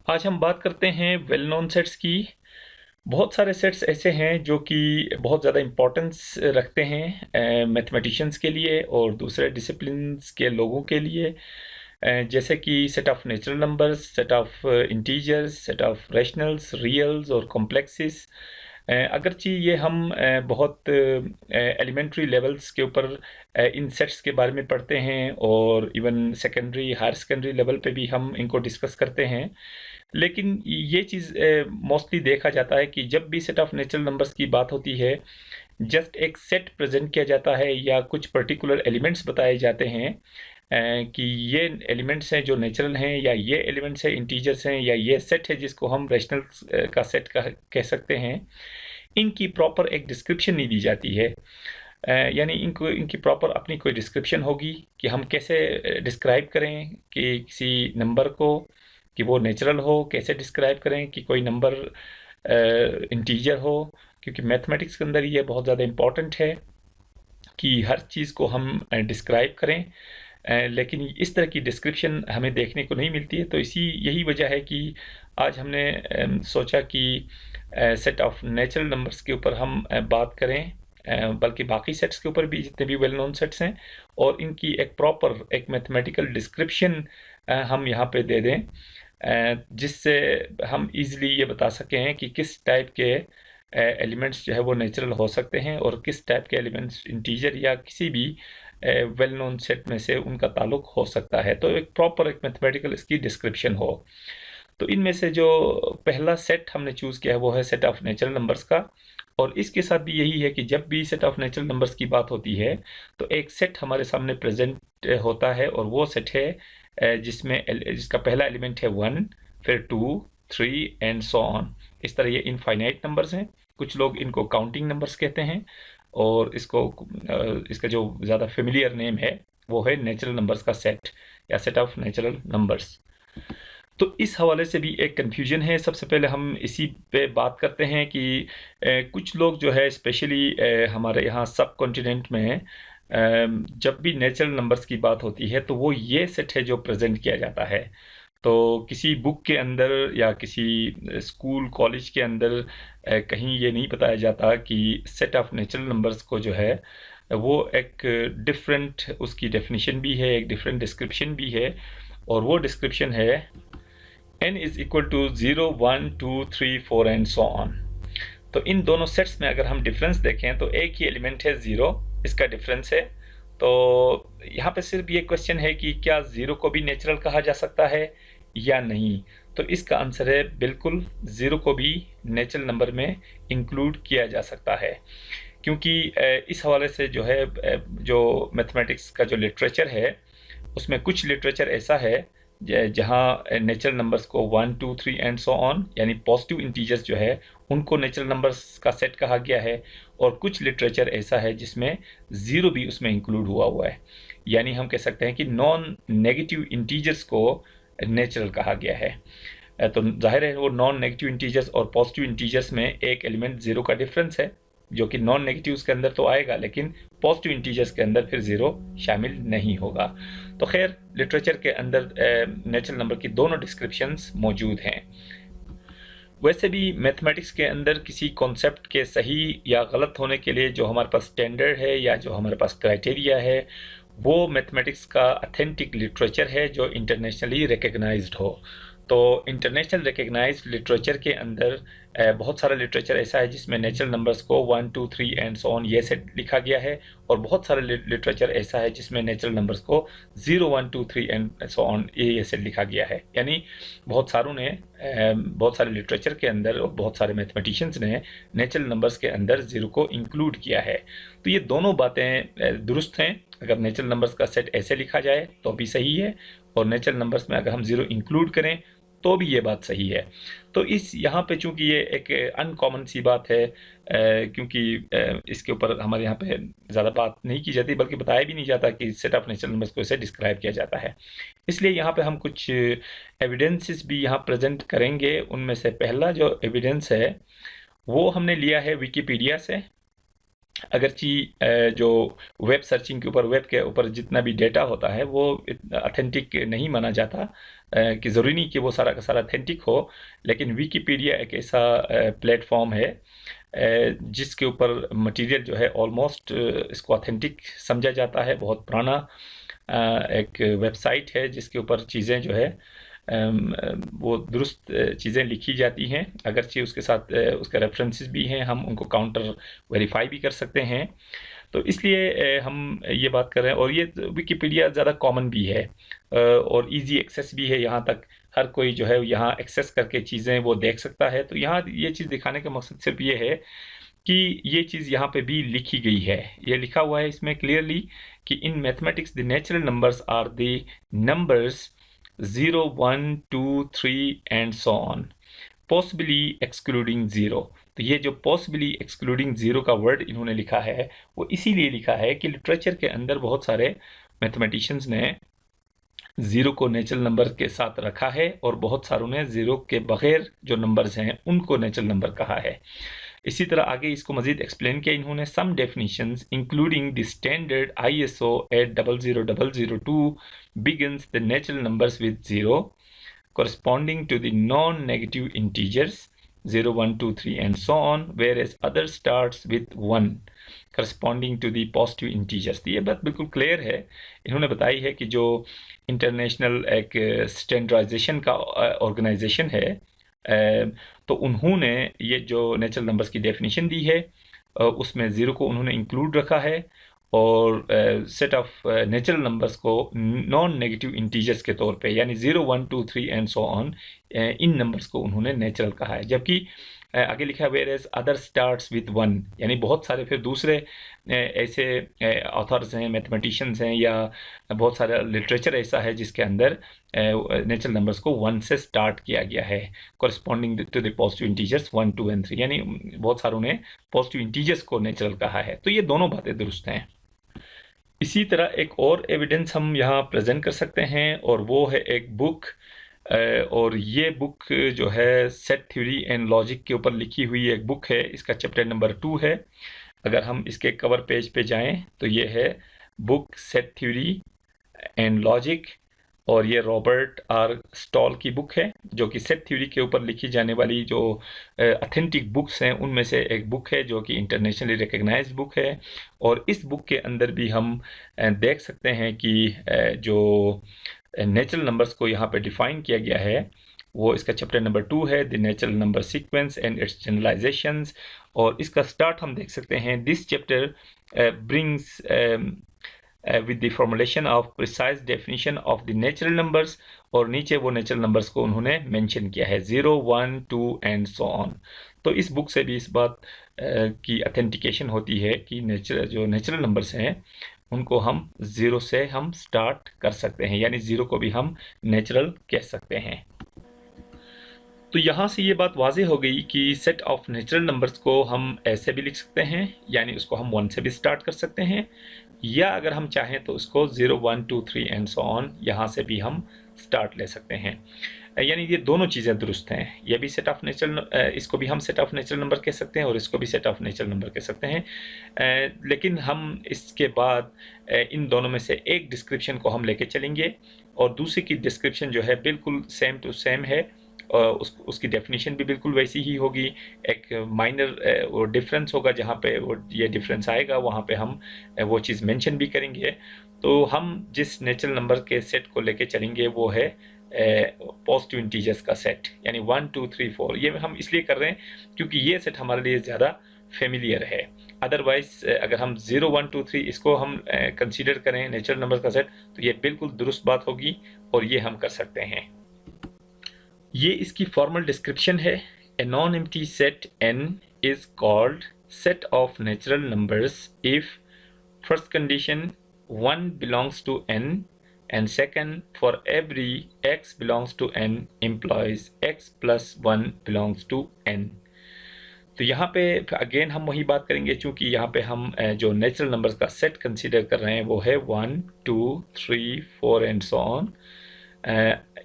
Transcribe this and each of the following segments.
आज हम बात करते हैं वेल नोन सेट्स की। बहुत सारे सेट्स ऐसे हैं जो कि बहुत ज़्यादा इम्पोर्टेंस रखते हैं मैथमेटिशियंस के लिए और दूसरे डिसिप्लिन्स के लोगों के लिए। जैसे कि set of natural numbers, set of integers, set of rationals, reals और कॉम्प्लेक्सेस। अगरचे ये हम बहुत एलिमेंट्री लेवल्स के ऊपर इन सेट्स के बारे में पढ़ते हैं और even secondary higher secondary level पे भी हम इनको डिस्कस करते हैं, लेकिन ये चीज़ मोस्टली देखा जाता है कि जब भी सेट ऑफ नेचुरल नंबर्स की बात होती है, जस्ट एक सेट प्रेजेंट किया जाता है या कुछ पर्टिकुलर एलिमेंट्स बताए जाते हैं कि ये एलिमेंट्स हैं जो नेचुरल हैं, या ये एलिमेंट्स हैं इंटीजर्स हैं, या ये सेट है जिसको हम रैशनल का सेट कह सकते हैं। इनकी प्रॉपर एक डिस्क्रिप्शन नहीं दी जाती है। यानी इनकी प्रॉपर अपनी कोई डिस्क्रिप्शन होगी कि हम कैसे डिस्क्राइब करें कि किसी नंबर को, कि वो नेचुरल हो, कैसे डिस्क्राइब करें कि कोई नंबर इंटीजर हो, क्योंकि मैथमेटिक्स के अंदर ये बहुत ज़्यादा इम्पॉर्टेंट है कि हर चीज़ को हम डिस्क्राइब करें। लेकिन इस तरह की डिस्क्रिप्शन हमें देखने को नहीं मिलती है, तो यही वजह है कि आज हमने सोचा कि सेट ऑफ नेचुरल नंबर्स के ऊपर हम बात करें, बल्कि बाकी सेट्स के ऊपर भी जितने भी वेल नोन सेट्स हैं, और इनकी एक प्रॉपर एक मैथमेटिकल डिस्क्रिप्शन हम यहाँ पे दे दें, जिससे हम इजीली ये बता सकें कि किस टाइप के एलिमेंट्स जो है वो नेचुरल हो सकते हैं और किस टाइप के एलिमेंट्स इंटीजर या किसी भी वेल नोन सेट में से उनका ताल्लुक हो सकता है। तो एक प्रॉपर एक मैथमेटिकल इसकी डिस्क्रिप्शन हो। तो इनमें से जो पहला सेट हमने चूज़ किया है वो है सेट ऑफ नेचुरल नंबर्स का, और इसके साथ भी यही है कि जब भी सेट ऑफ नेचुरल नंबर्स की बात होती है तो एक सेट हमारे सामने प्रेजेंट होता है, और वो सेट है जिसका पहला एलिमेंट है 1, फिर 2, 3 एंड सो ऑन। इस तरह ये इनफाइनाइट नंबर्स हैं। कुछ लोग इनको काउंटिंग नंबर्स कहते हैं, और इसका जो ज़्यादा फेमिलियर नेम है वो है नेचुरल नंबर्स का सेट या सेट ऑफ नेचुरल नंबर्स। तो इस हवाले से भी एक कन्फ्यूजन है। सबसे पहले हम इसी पे बात करते हैं कि कुछ लोग जो है स्पेशली हमारे यहाँ सब कॉन्टिनेंट में जब भी नेचुरल नंबर्स की बात होती है तो वो ये सेट है जो प्रेजेंट किया जाता है। तो किसी बुक के अंदर या किसी स्कूल कॉलेज के अंदर कहीं ये नहीं बताया जाता कि सेट ऑफ नेचुरल नंबर्स को जो है वो एक डिफरेंट उसकी डेफिनेशन भी है, एक डिफरेंट डिस्क्रिप्शन भी है, और वो डिस्क्रिप्शन है n is equal to 0, 1, 2, 3, 4 and so on. तो इन दोनों सेट्स में अगर हम डिफरेंस देखें तो एक ही एलिमेंट है 0, इसका डिफरेंस है। तो यहाँ पे सिर्फ ये क्वेश्चन है कि क्या 0 को भी नेचुरल कहा जा सकता है या नहीं। तो इसका आंसर है बिल्कुल, 0 को भी नेचुरल नंबर में इंक्लूड किया जा सकता है, क्योंकि इस हवाले से जो है जो मैथमेटिक्स का जो लिटरेचर है उसमें कुछ लिटरेचर ऐसा है जहाँ नेचुरल नंबर्स को 1, 2, 3 एंड सो ऑन यानी पॉजिटिव इंटीजर्स जो है उनको नेचुरल नंबर्स का सेट कहा गया है, और कुछ लिटरेचर ऐसा है जिसमें 0 भी उसमें इंक्लूड हुआ है। यानी हम कह सकते हैं कि नॉन नेगेटिव इंटीजर्स को नेचुरल कहा गया है। तो जाहिर है वो नॉन नेगेटिव इंटीजर्स और पॉजिटिव इंटीजर्स में एक एलिमेंट 0 का डिफरेंस है, जो कि नॉन नेगेटिव्स के अंदर तो आएगा लेकिन पॉजिटिव इंटीजर्स के अंदर फिर 0 शामिल नहीं होगा। तो खैर लिटरेचर के अंदर नेचुरल नंबर की दोनों डिस्क्रिप्शंस मौजूद हैं। वैसे भी मैथमेटिक्स के अंदर किसी कॉन्सेप्ट के सही या गलत होने के लिए जो हमारे पास स्टैंडर्ड है या जो हमारे पास क्राइटेरिया है वो मैथमेटिक्स का अथेंटिक लिटरेचर है जो इंटरनेशनली रिकग्नाइज्ड हो। तो इंटरनेशनल रिकग्नाइज्ड लिटरेचर के अंदर बहुत सारा लिटरेचर ऐसा है जिसमें नेचुरल नंबर्स को 1, 2, 3 एंड सो ऑन ये सेट लिखा गया है, और बहुत सारा लिटरेचर ऐसा है जिसमें नेचुरल नंबर्स को 0, 1, 2, 3 एंड सो ऑन ये सेट लिखा गया है। यानी बहुत सारे लिटरेचर के अंदर और बहुत सारे मैथमेटिशियंस ने नेचुरल नंबर्स के अंदर 0 को इंक्लूड किया है। तो ये दोनों बातें दुरुस्त हैं। अगर नेचुरल नंबर्स का सेट ऐसे लिखा जाए तो भी सही है, और नेचुरल नंबर्स में अगर हम 0 इंक्लूड करें तो भी ये बात सही है। तो यहाँ पे चूंकि ये एक अनकॉमन सी बात है, क्योंकि इसके ऊपर हमारे यहाँ पे ज़्यादा बात नहीं की जाती, बल्कि बताया भी नहीं जाता कि सेट ऑफ नेचुरल नंबर्स को ऐसे डिस्क्राइब किया जाता है। इसलिए यहाँ पे हम कुछ एविडेंसेस भी यहाँ प्रेजेंट करेंगे। उनमें से पहला जो एविडेंस है वो हमने लिया है विकीपीडिया से। अगरची जो वेब सर्चिंग के ऊपर, वेब के ऊपर जितना भी डेटा होता है वो अथेंटिक नहीं माना जाता, कि ज़रूरी नहीं कि वो सारा का सारा अथेंटिक हो, लेकिन विकिपीडिया एक ऐसा प्लेटफॉर्म है जिसके ऊपर मटेरियल जो है ऑलमोस्ट इसको ऑथेंटिक समझा जाता है। बहुत पुराना एक वेबसाइट है जिसके ऊपर चीज़ें जो है वो दुरुस्त चीज़ें लिखी जाती हैं, अगरचे उसके साथ उसके रेफरेंसेस भी हैं, हम उनको काउंटर वेरीफाई भी कर सकते हैं। तो इसलिए हम ये बात कर रहे हैं, और ये विकिपीडिया ज़्यादा कॉमन भी है और इजी एक्सेस भी है, यहाँ तक हर कोई जो है यहाँ एक्सेस करके चीज़ें वो देख सकता है। तो यहाँ ये चीज़ दिखाने का मकसद सिर्फ ये है कि ये चीज़ यहाँ पे भी लिखी गई है, ये लिखा हुआ है इसमें क्लियरली कि in mathematics the natural numbers are the numbers 0, 1, 2, 3 and so on, possibly excluding zero. तो ये जो पॉसिबली एक्सक्लूडिंग ज़ीरो का वर्ड इन्होंने लिखा है वो इसीलिए लिखा है कि लिटरेचर के अंदर बहुत सारे मैथमेटिशियंस ने ज़ीरो को नेचुरल नंबर के साथ रखा है और बहुत सारों ने ज़ीरो के बगैर जो नंबर्स हैं उनको नेचुरल नंबर कहा है। इसी तरह आगे इसको मज़ीद एक्सप्लेन किया इन्होंने, some definitions including the standard ISO 80002 begins the natural numbers with 0 corresponding to the non-negative integers 0, 1, 2, 3 and so on, whereas other starts with 1 corresponding to the positive integers। तो ये बात बिल्कुल क्लियर है, इन्होंने बताई है कि जो इंटरनेशनल एक स्टैंडर्डाइजेशन का ऑर्गेनाइजेशन है तो उन्होंने ये जो नेचुरल नंबर्स की डेफिनेशन दी है उसमें ज़ीरो को उन्होंने इंक्लूड रखा है और सेट ऑफ नेचुरल नंबर्स को नॉन नेगेटिव इंटीजर्स के तौर पे, यानी 0, 1, 2, 3 एंड सो ऑन, इन नंबर्स को उन्होंने नेचुरल कहा है। जबकि आगे लिखा है whereas other starts with 1, यानी बहुत सारे फिर दूसरे ऐसे ऑथर्स हैं, मैथमेटिशियंस हैं, या बहुत सारा लिटरेचर ऐसा है जिसके अंदर नेचुरल नंबर्स को 1 से स्टार्ट किया गया है, corresponding to the positive integers 1, 2 and 3, यानी बहुत सारों ने पॉजिटिव इंटीजर्स को नेचुरल कहा है। तो ये दोनों बातें दुरुस्त हैं। इसी तरह एक और एविडेंस हम यहाँ प्रेजेंट कर सकते हैं और वो है एक बुक, और ये बुक जो है सेट थ्योरी एंड लॉजिक के ऊपर लिखी हुई एक बुक है, इसका चैप्टर नंबर 2 है। अगर हम इसके कवर पेज पे जाएं तो ये है book set theory and logic, और ये रॉबर्ट आर स्टॉल की बुक है जो कि सेट थ्योरी के ऊपर लिखी जाने वाली जो अथेंटिक बुक्स हैं उनमें से एक बुक है जो कि इंटरनेशनली रिकग्नाइज्ड बुक है। और इस बुक के अंदर भी हम देख सकते हैं कि जो नेचुरल नंबर्स को यहाँ पे डिफाइन किया गया है वो इसका चैप्टर नंबर 2 है, the natural number sequence and it's generalisations. और इसका स्टार्ट हम देख सकते हैं, this chapter brings with the formulation of precise definition of the natural numbers, और नीचे वो नेचुरल नंबर्स को उन्होंने मेंशन किया है 0, 1, 2 एंड सो ऑन। तो इस बुक से भी इस बात की अथेंटिकेशन होती है कि जो नेचुरल नंबर्स हैं उनको हम ज़ीरो से हम स्टार्ट कर सकते हैं, यानी ज़ीरो को भी हम नेचुरल कह सकते हैं। तो यहाँ से ये बात वाज़ेह हो गई कि सेट ऑफ नेचुरल नंबर्स को हम ऐसे भी लिख सकते हैं, यानी उसको हम 1 से भी स्टार्ट कर सकते हैं, या अगर हम चाहें तो उसको 0, 1, 2, 3 एंड सो ऑन यहाँ से भी हम स्टार्ट ले सकते हैं। यानी ये दोनों चीज़ें दुरुस्त हैं, ये भी सेट ऑफ नेचुरल, इसको भी हम सेट ऑफ नेचुरल नंबर कह सकते हैं और इसको भी सेट ऑफ नेचुरल नंबर कह सकते हैं। लेकिन हम इसके बाद इन दोनों में से एक डिस्क्रिप्शन को हम लेके चलेंगे और दूसरी की डिस्क्रिप्शन जो है बिल्कुल सेम टू सेम है, उसकी डेफिनेशन भी बिल्कुल वैसी ही होगी। एक माइनर वो डिफरेंस होगा, जहाँ पे वो ये डिफरेंस आएगा वहाँ पे हम वो चीज़ मेंशन भी करेंगे। तो हम जिस नेचुरल नंबर के सेट को लेके चलेंगे वो है पॉजिटिव इंटीजर्स का सेट, यानी 1, 2, 3, 4। ये हम इसलिए कर रहे हैं क्योंकि ये सेट हमारे लिए ज़्यादा फेमिलियर है। अदरवाइज अगर हम 0, 1, 2, 3 इसको हम कंसीडर करें नेचुरल नंबर का सेट तो ये बिल्कुल दुरुस्त बात होगी और ये हम कर सकते हैं। ये इसकी फॉर्मल डिस्क्रिप्शन है, a non empty set n is called set of natural numbers if first condition 1 belongs to n and second for every x belongs to n implies x plus 1 belongs to n। तो यहाँ पे again हम वही बात करेंगे, चूँकि यहाँ पे हम जो नेचुरल नंबर्स का सेट कंसीडर कर रहे हैं वो है 1, 2, 3, 4 एंड सो ऑन,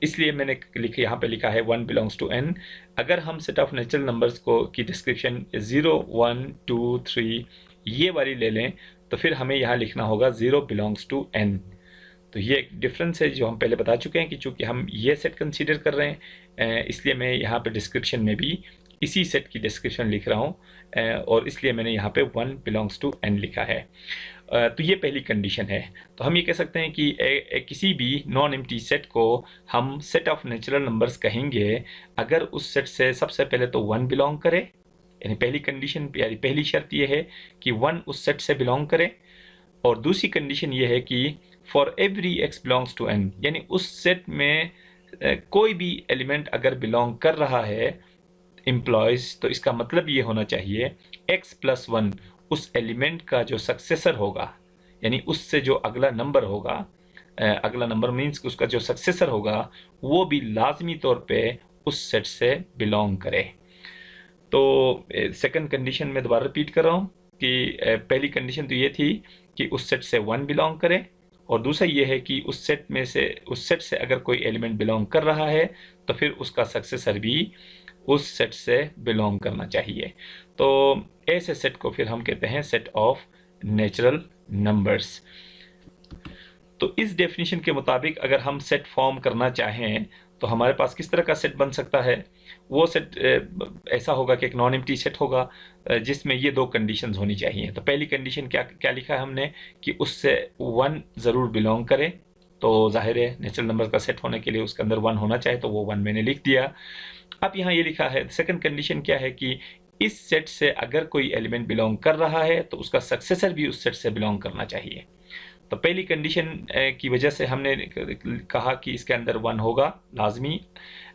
इसलिए मैंने यहाँ पे लिखा है 1 belongs to n। अगर हम सेट ऑफ नेचुरल नंबर्स को की डिस्क्रिप्शन 0, 1, 2, 3 ये वाली ले लें तो फिर हमें यहाँ लिखना होगा 0 belongs to n। तो ये एक डिफरेंस है जो हम पहले बता चुके हैं कि चूंकि हम ये सेट कंसीडर कर रहे हैं, इसलिए मैं यहाँ पे डिस्क्रिप्शन में भी इसी सेट की डिस्क्रिप्शन लिख रहा हूँ, और इसलिए मैंने यहाँ पे 1 बिलोंग्स टू n लिखा है। तो ये पहली कंडीशन है। तो हम ये कह सकते हैं कि किसी भी नॉन एम्प्टी सेट को हम सेट ऑफ नेचुरल नंबर्स कहेंगे अगर उस सेट से सबसे पहले तो 1 बिलोंग करे, यानी पहली कंडीशन, यानी पहली शर्त ये है कि 1 उस सेट से बिलोंग करे, और दूसरी कंडीशन ये है कि for every x belongs to n, यानी उस सेट में कोई भी एलिमेंट अगर बिलोंग कर रहा है एम्प्लॉयज, तो इसका मतलब ये होना चाहिए x प्लस 1 उस एलिमेंट का जो सक्सेसर होगा, यानी उससे जो अगला नंबर होगा, अगला नंबर मीन्स कि उसका जो सक्सेसर होगा वो भी लाजमी तौर पे उस सेट से बिलोंग करे। तो सेकंड कंडीशन में दोबारा रिपीट कर रहा हूँ कि पहली कंडीशन तो ये थी कि उस सेट से 1 बिलोंग करे, और दूसरा ये है कि उस सेट से अगर कोई एलिमेंट बिलोंग कर रहा है तो फिर उसका सक्सेसर भी उस सेट से बिलोंग करना चाहिए। तो ऐसे सेट को फिर हम कहते हैं सेट ऑफ नेचुरल नंबर्स। तो इस डेफिनेशन के मुताबिक अगर हम सेट फॉर्म करना चाहें तो हमारे पास किस तरह का सेट बन सकता है? वो सेट ऐसा होगा कि एक नॉन एम्प्टी सेट होगा जिसमें ये दो कंडीशंस होनी चाहिए। तो पहली कंडीशन क्या लिखा है हमने कि उससे 1 ज़रूर बिलोंग करे, तो जाहिर है नेचुरल नंबर का सेट होने के लिए उसके अंदर 1 होना चाहिए, तो वो 1 मैंने लिख दिया। अब यहाँ ये लिखा है सेकंड कंडीशन क्या है कि इस सेट से अगर कोई एलिमेंट बिलोंग कर रहा है तो उसका सक्सेसर भी उस सेट से बिलोंग करना चाहिए। तो पहली कंडीशन की वजह से हमने कहा कि इसके अंदर 1 होगा लाजमी।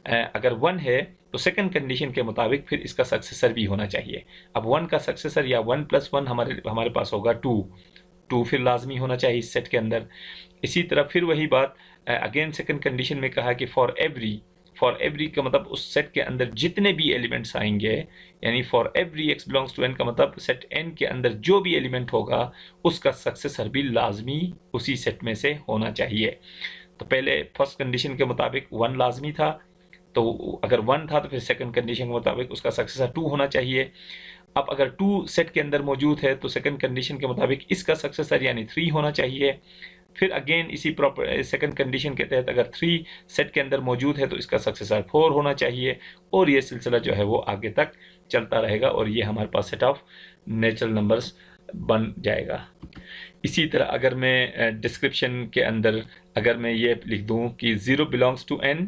अगर 1 है तो सेकंड कंडीशन के मुताबिक फिर इसका सक्सेसर भी होना चाहिए। अब 1 का सक्सेसर या 1 प्लस 1 हमारे पास होगा 2 फिर लाजमी होना चाहिए इस सेट के अंदर। इसी तरह फिर वही बात अगेन सेकंड कंडीशन में कहा कि फॉर एवरी का मतलब उस सेट के अंदर जितने भी एलिमेंट्स आएंगे, यानी for every x belongs to n का मतलब सेट n के अंदर जो भी एलिमेंट होगा उसका सक्सेसर भी लाजमी उसी सेट में से होना चाहिए। तो पहले फर्स्ट कंडीशन के मुताबिक 1 लाजमी था, तो अगर 1 था तो फिर सेकंड कंडीशन के मुताबिक उसका सक्सेसर 2 होना चाहिए। अब अगर 2 सेट के अंदर मौजूद है तो सेकंड कंडीशन के मुताबिक इसका सक्सेसर यानी 3 होना चाहिए। फिर अगेन इसी प्रॉपर सेकंड कंडीशन के तहत अगर 3 सेट के अंदर मौजूद है तो इसका सक्सेसर 4 होना चाहिए, और ये सिलसिला जो है वो आगे तक चलता रहेगा और ये हमारे पास सेट ऑफ नेचुरल नंबर्स बन जाएगा। इसी तरह अगर मैं डिस्क्रिप्शन के अंदर अगर मैं ये लिख दूं कि 0 belongs to n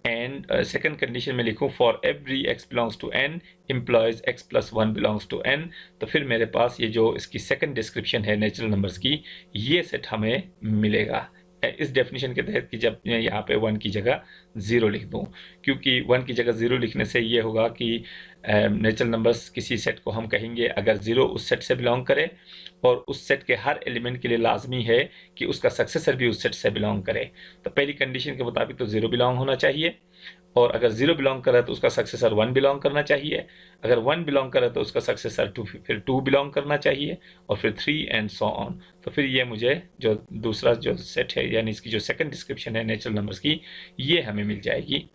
and second condition में लिखूं for every x belongs to n implies x plus 1 belongs to n, तो फिर मेरे पास ये जो इसकी सेकंड डिस्क्रिप्शन है नेचुरल नंबर्स की, ये सेट हमें मिलेगा इस डेफिनेशन के तहत कि जब मैं यहाँ पे 1 की जगह 0 लिख दूँ, क्योंकि 1 की जगह 0 लिखने से ये होगा कि नेचुरल नंबर्स किसी सेट को हम कहेंगे अगर 0 उस सेट से बिलोंग करे और उस सेट के हर एलिमेंट के लिए लाजमी है कि उसका सक्सेसर भी उस सेट से बिलोंग करे। तो पहली कंडीशन के मुताबिक तो 0 बिलोंग होना चाहिए, और अगर 0 बिलोंग करे तो उसका सक्सेसर 1 बिलोंग करना चाहिए, अगर 1 बिलोंग करे तो उसका सक्सेसर 2 फिर 2 बिलोंग करना चाहिए, और फिर 3 एंड सो ऑन। तो फिर ये मुझे जो दूसरा जो सेट है यानी इसकी जो सेकंड डिस्क्रिप्शन है नेचुरल नंबर्स की, ये हमें मिल जाएगी।